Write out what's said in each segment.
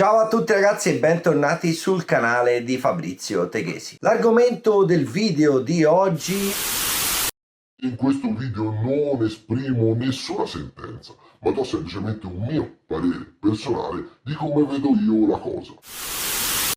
Ciao a tutti ragazzi e bentornati sul canale di Fabrizio Teghesi. L'argomento del video di oggi... In questo video non esprimo nessuna sentenza, ma do semplicemente un mio parere personale di come vedo io la cosa.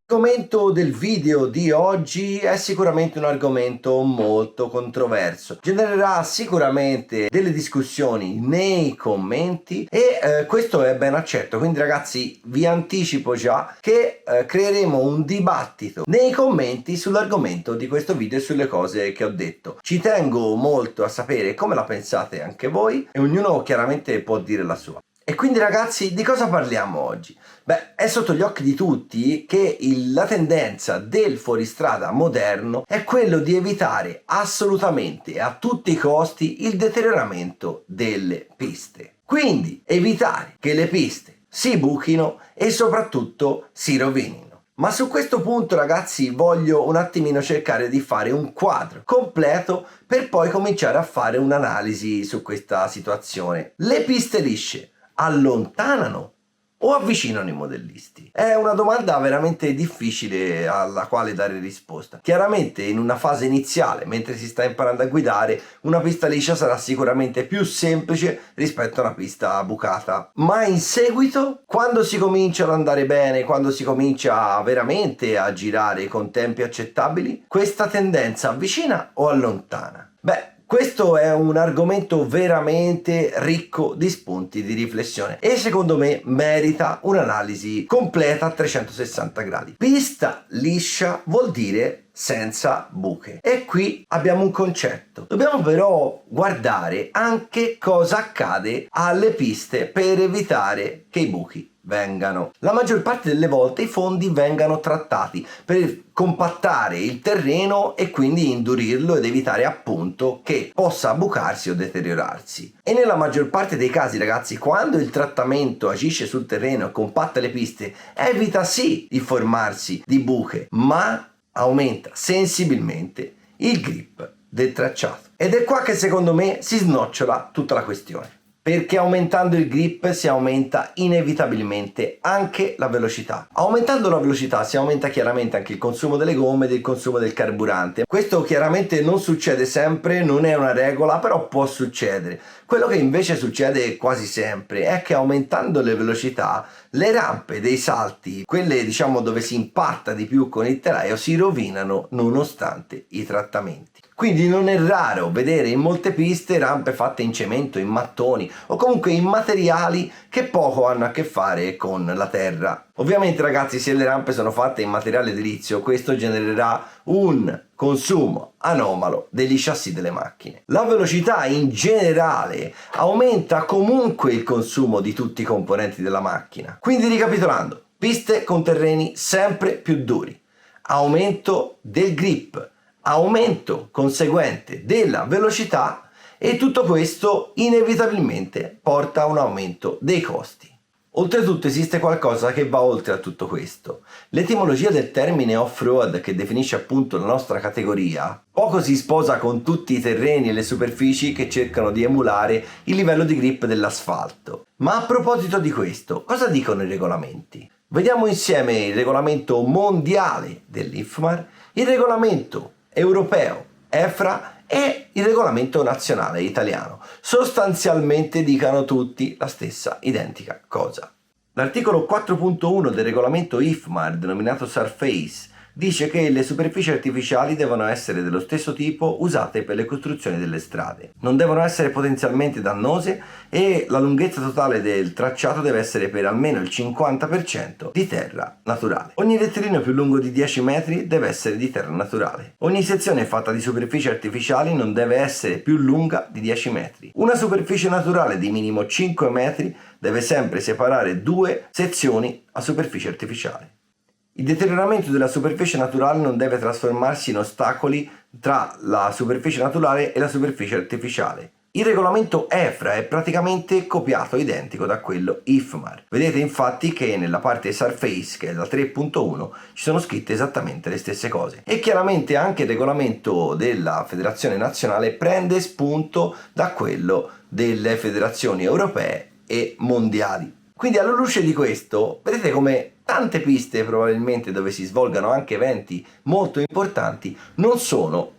L'argomento del video di oggi è sicuramente un argomento molto controverso, genererà sicuramente delle discussioni nei commenti e questo è ben accetto, quindi ragazzi vi anticipo già che creeremo un dibattito nei commenti sull'argomento di questo video e sulle cose che ho detto. Ci tengo molto a sapere come la pensate anche voi e ognuno chiaramente può dire la sua. E quindi ragazzi, di cosa parliamo oggi? Beh, è sotto gli occhi di tutti che la tendenza del fuoristrada moderno è quello di evitare assolutamente e a tutti i costi il deterioramento delle piste. Quindi evitare che le piste si buchino e soprattutto si rovinino. Ma su questo punto ragazzi voglio un attimino cercare di fare un quadro completo per poi cominciare a fare un'analisi su questa situazione. Le piste lisce allontanano o avvicinano i modellisti? È una domanda veramente difficile alla quale dare risposta. Chiaramente in una fase iniziale, mentre si sta imparando a guidare, una pista liscia sarà sicuramente più semplice rispetto a una pista bucata. Ma in seguito, quando si comincia ad andare bene, quando si comincia veramente a girare con tempi accettabili, questa tendenza avvicina o allontana? Beh, questo è un argomento veramente ricco di spunti di riflessione e secondo me merita un'analisi completa a 360 gradi. Pista liscia vuol dire senza buche. E qui abbiamo un concetto. Dobbiamo però guardare anche cosa accade alle piste per evitare che i buchi vengano. La maggior parte delle volte i fondi vengano trattati per compattare il terreno e quindi indurirlo ed evitare appunto che possa bucarsi o deteriorarsi. E nella maggior parte dei casi ragazzi, quando il trattamento agisce sul terreno e compatta le piste, evita sì di formarsi di buche, ma aumenta sensibilmente il grip del tracciato. Ed è qua che secondo me si snocciola tutta la questione. Perché aumentando il grip si aumenta inevitabilmente anche la velocità. Aumentando la velocità si aumenta chiaramente anche il consumo delle gomme ed il consumo del carburante. Questo chiaramente non succede sempre, non è una regola, però può succedere. Quello che invece succede quasi sempre è che aumentando le velocità le rampe dei salti, quelle diciamo dove si impatta di più con il telaio, si rovinano nonostante i trattamenti. Quindi non è raro vedere in molte piste rampe fatte in cemento, in mattoni o comunque in materiali che poco hanno a che fare con la terra. Ovviamente ragazzi, se le rampe sono fatte in materiale edilizio, questo genererà un consumo anomalo degli chassis delle macchine. La velocità in generale aumenta comunque il consumo di tutti i componenti della macchina. Quindi ricapitolando, piste con terreni sempre più duri, aumento del grip, aumento conseguente della velocità e tutto questo inevitabilmente porta a un aumento dei costi. Oltretutto esiste qualcosa che va oltre a tutto questo. L'etimologia del termine off-road, che definisce appunto la nostra categoria, poco si sposa con tutti i terreni e le superfici che cercano di emulare il livello di grip dell'asfalto. Ma a proposito di questo, cosa dicono i regolamenti? Vediamo insieme il regolamento mondiale dell'IFMAR, il regolamento europeo EFRA e il regolamento nazionale italiano. Sostanzialmente dicono tutti la stessa identica cosa. L'articolo 4.1 del regolamento IFMAR, denominato Surface, dice che le superfici artificiali devono essere dello stesso tipo usate per le costruzioni delle strade. Non devono essere potenzialmente dannose e la lunghezza totale del tracciato deve essere per almeno il 50% di terra naturale. Ogni rettilineo più lungo di 10 metri deve essere di terra naturale. Ogni sezione fatta di superfici artificiali non deve essere più lunga di 10 metri. Una superficie naturale di minimo 5 metri deve sempre separare due sezioni a superficie artificiale. Il deterioramento della superficie naturale non deve trasformarsi in ostacoli tra la superficie naturale e la superficie artificiale. Il regolamento EFRA è praticamente copiato identico da quello IFMAR. Vedete infatti che nella parte Surface, che è la 3.1, ci sono scritte esattamente le stesse cose. E chiaramente anche il regolamento della Federazione Nazionale prende spunto da quello delle federazioni europee e mondiali. Quindi alla luce di questo, vedete come tante piste probabilmente dove si svolgano anche eventi molto importanti non sono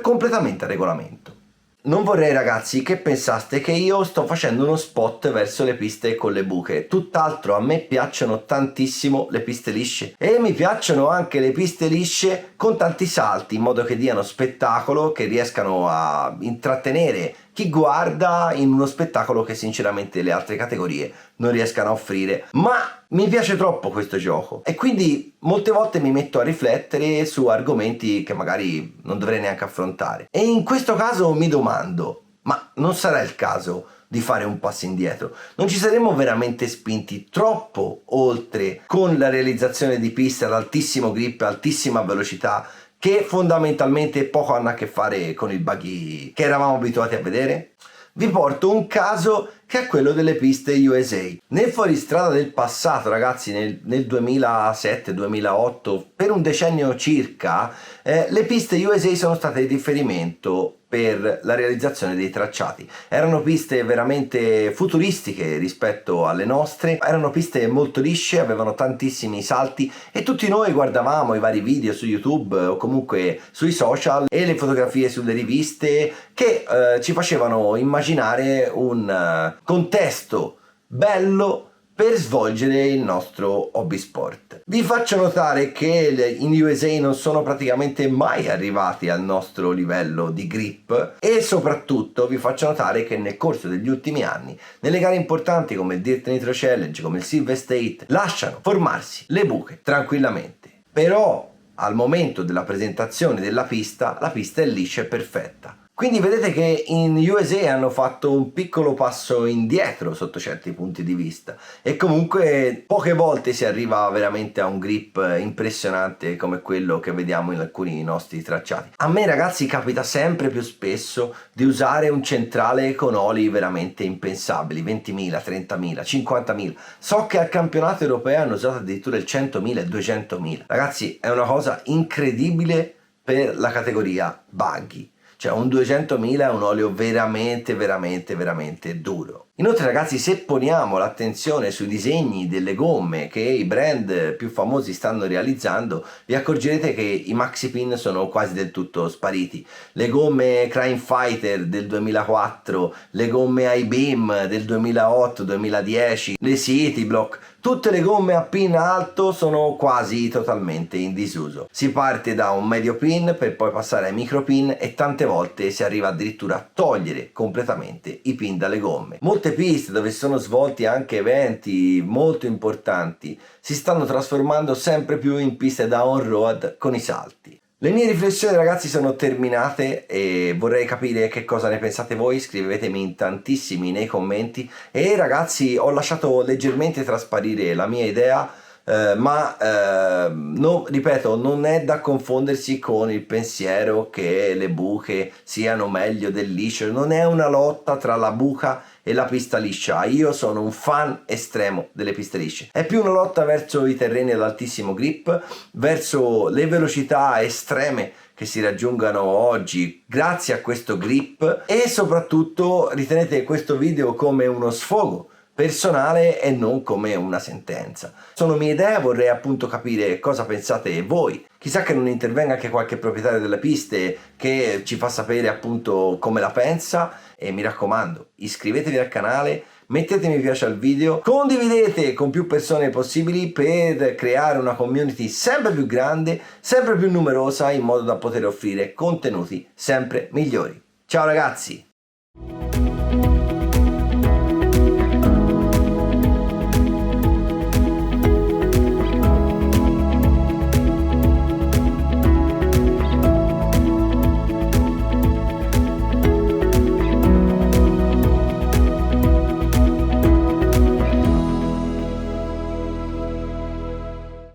completamente a regolamento. Non vorrei ragazzi che pensaste che io sto facendo uno spot verso le piste con le buche, tutt'altro. A me piacciono tantissimo le piste lisce e mi piacciono anche le piste lisce con tanti salti, in modo che diano spettacolo, che riescano a intrattenere chi guarda in uno spettacolo che sinceramente le altre categorie non riescano a offrire. Ma mi piace troppo questo gioco e quindi molte volte mi metto a riflettere su argomenti che magari non dovrei neanche affrontare, e in questo caso mi domando: ma non sarà il caso di fare un passo indietro? Non ci saremmo veramente spinti troppo oltre con la realizzazione di piste ad altissimo grip, altissima velocità, che fondamentalmente poco hanno a che fare con il buggy che eravamo abituati a vedere? Vi porto un caso che è quello delle piste USA. Nel fuoristrada del passato, ragazzi, nel 2007-2008, per un decennio circa, le piste USA sono state di riferimento per la realizzazione dei tracciati. Erano piste veramente futuristiche rispetto alle nostre, erano piste molto lisce, avevano tantissimi salti e tutti noi guardavamo i vari video su YouTube o comunque sui social e le fotografie sulle riviste che ci facevano immaginare un contesto bello per svolgere il nostro hobby sport. Vi faccio notare che in USA non sono praticamente mai arrivati al nostro livello di grip, e soprattutto vi faccio notare che nel corso degli ultimi anni, nelle gare importanti come il Dirt Nitro Challenge, come il Silver State, lasciano formarsi le buche tranquillamente. Però al momento della presentazione della pista, la pista è liscia e perfetta. Quindi vedete che in USA hanno fatto un piccolo passo indietro sotto certi punti di vista, e comunque poche volte si arriva veramente a un grip impressionante come quello che vediamo in alcuni nostri tracciati. A me ragazzi capita sempre più spesso di usare un centrale con oli veramente impensabili, 20.000, 30.000, 50.000. So che al campionato europeo hanno usato addirittura il 100.000 e 200.000. Ragazzi, è una cosa incredibile per la categoria buggy. Cioè un 200.000 è un olio veramente duro. Inoltre ragazzi, se poniamo l'attenzione sui disegni delle gomme che i brand più famosi stanno realizzando, vi accorgerete che i maxi pin sono quasi del tutto spariti. Le gomme Crime Fighter del 2004, le gomme I-Beam del 2008-2010, le City Block, tutte le gomme a pin alto sono quasi totalmente in disuso. Si parte da un medio pin per poi passare ai micro pin e tante volte si arriva addirittura a togliere completamente i pin dalle gomme. Molte piste dove si sono svolti anche eventi molto importanti si stanno trasformando sempre più in piste da on-road con i salti. Le mie riflessioni ragazzi sono terminate e vorrei capire che cosa ne pensate voi. Scrivetemi in tantissimi nei commenti, e ragazzi ho lasciato leggermente trasparire la mia idea, ripeto, non è da confondersi con il pensiero che le buche siano meglio del liscio. Non è una lotta tra la buca e la pista liscia. Io sono un fan estremo delle piste lisce. È più una lotta verso i terreni ad altissimo grip, verso le velocità estreme che si raggiungano oggi grazie a questo grip, e soprattutto ritenete questo video come uno sfogo personale e non come una sentenza. Sono mie idee, vorrei appunto capire cosa pensate voi. Chissà che non intervenga anche qualche proprietario delle piste che ci fa sapere appunto come la pensa, e mi raccomando, iscrivetevi al canale, mettete mi piace al video, condividete con più persone possibili per creare una community sempre più grande, sempre più numerosa, in modo da poter offrire contenuti sempre migliori. Ciao ragazzi!